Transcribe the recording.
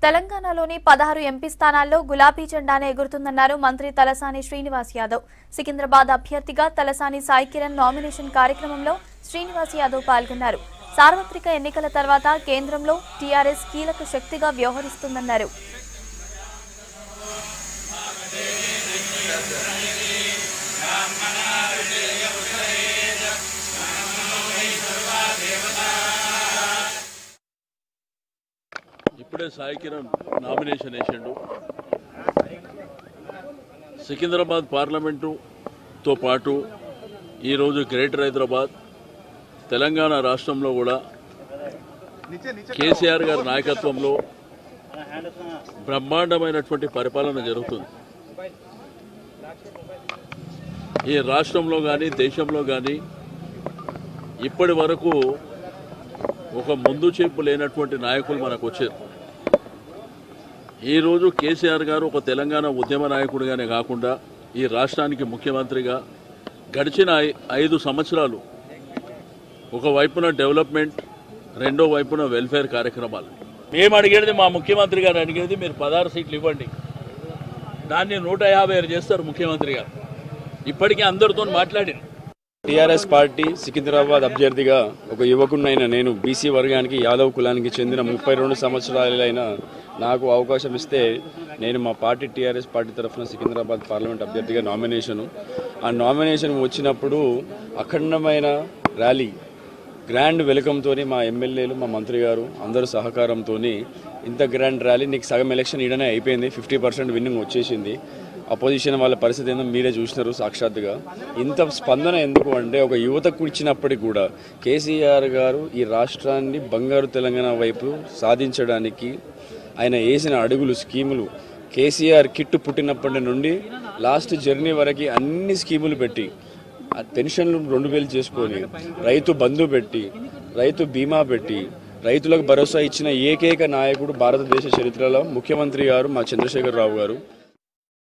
తెలంగాణలోని 16 ఎంపీ స్థానాల్లో గులాబీ జెండానే ఎగురుతుందన్నారు మంత్రి తలసాని శ్రీనివాస్ యాదవ్. సికింద్రాబాద్ అభ్యర్థిగా తలసాని సాయి కిరణ్ నామినేషన్ కార్యక్రమంలో శ్రీనివాస్ యాదవ్ పాల్గొన్నారు. సార్వత్రిక ఎన్నికల తర్వాత కేంద్రంలో టీఆర్ఎస్ కీలక శక్తిగా వ్యవహరిస్తుందన్నారు. ఇప్పుడే సాయి కిరణ్ నామినేషన్ వేసిండు. సికింద్రాబాద్ పార్లమెంటుతో పాటు ఈరోజు గ్రేటర్ హైదరాబాద్ తెలంగాణ రాష్ట్రంలో కూడా కేసీఆర్ గారి నాయకత్వంలో బ్రహ్మాండమైనటువంటి పరిపాలన జరుగుతుంది. ఈ రాష్ట్రంలో కానీ దేశంలో కానీ ఇప్పటి వరకు ఒక ముందు చూపు లేనటువంటి నాయకులు మనకు వచ్చారు. ఈరోజు కేసీఆర్ గారు ఒక తెలంగాణ ఉద్యమ నాయకుడిగానే కాకుండా ఈ రాష్ట్రానికి ముఖ్యమంత్రిగా గడిచిన 5 సంవత్సరాలు ఒకవైపున డెవలప్మెంట్, రెండో వైపున వెల్ఫేర్ కార్యక్రమాలు. మేము అడిగేది, మా ముఖ్యమంత్రి గారు అడిగేది, మీరు 16 సీట్లు ఇవ్వండి, దాన్ని 150 చేస్తారు ముఖ్యమంత్రి గారు. ఇప్పటికీ అందరితో మాట్లాడి టీఆర్ఎస్ పార్టీ సికింద్రాబాద్ అభ్యర్థిగా ఒక యువకుడినైన నేను బీసీ వర్గానికి యాదవ్ కులానికి చెందిన 32 సంవత్సరాలైన నాకు అవకాశం ఇస్తే నేను మా పార్టీ టీఆర్ఎస్ పార్టీ తరఫున సికింద్రాబాద్ పార్లమెంట్ అభ్యర్థిగా ఆ నామినేషన్ వచ్చినప్పుడు అఖండమైన ర్యాలీ, గ్రాండ్ వెల్కమ్తో మా ఎమ్మెల్యేలు, మా మంత్రి గారు అందరూ సహకారంతో ఇంత గ్రాండ్ ర్యాలీ, నీకు సగం ఎలక్షన్ ఈడనే అయిపోయింది, 50% విన్నింగ్ వచ్చేసింది. అపోజిషన్ వాళ్ళ పరిస్థితి ఏందో మీరే చూసినారు సాక్షాత్తుగా. ఇంత స్పందన ఎందుకు అంటే ఒక యువతకు ఇచ్చినప్పటికీ కూడా కేసీఆర్ గారు ఈ రాష్ట్రాన్ని బంగారు తెలంగాణ వైపు సాధించడానికి ఆయన వేసిన అడుగులు, స్కీములు, కేసీఆర్ కిట్టు పుట్టినప్పటి నుండి లాస్ట్ జర్నీ వరకు అన్ని స్కీములు పెట్టి, పెన్షన్లు 2000 చేసుకొని, రైతు బంధు పెట్టి, రైతు బీమా పెట్టి, రైతులకు భరోసా ఇచ్చిన ఏకైక నాయకుడు భారతదేశ చరిత్రలో ముఖ్యమంత్రి గారు మా చంద్రశేఖర్ రావు గారు.